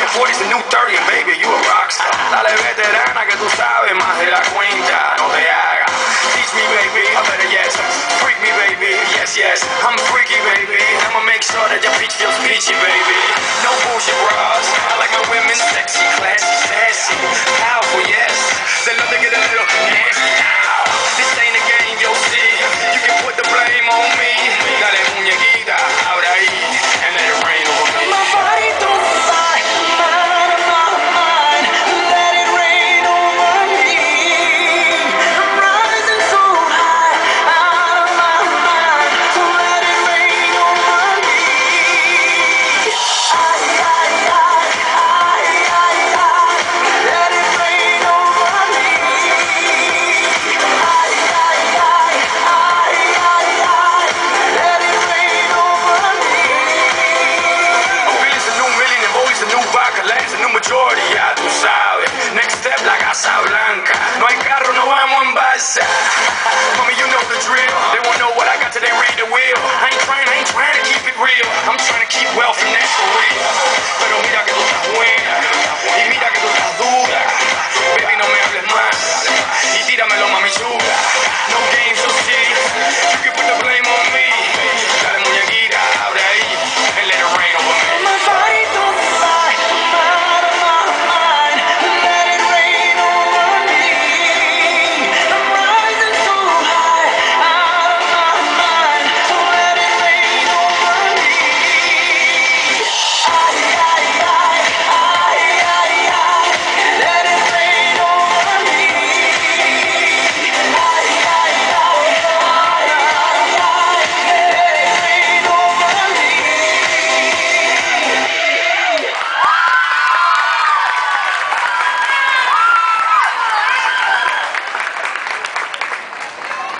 the 40's the new 30 and baby, you a rockstar. Dale veterana que tú sabes más de la cuenta, no te hagas. Teach me baby, I better yes. Freak me baby, yes yes. I'm freaky baby. I'ma make sure that your peach feels peachy baby. No bullshit bras. I like my women sexy, classy, sassy, powerful yes. They love to get a little nasty. Ow. This ain't a game, yo see. You can put the blame on me. Dale muñequita, ahora ahí, and let it rain over me. My body don't fly, out of my mind. Let it rain over me. I'm rising so high, out of my mind. So let it rain over me. Let it rain over me. Let it rain over me. I'm feeling some new million and boys, a new vaca, lands, a new majority, ya tú sabes. Next step, la Casa Blanca. No hay carro, no vamos en balsa. Mommy, you know the drill. They won't know what I got till they read the wheel. I ain't trying to keep it real. I'm trying to keep wealth and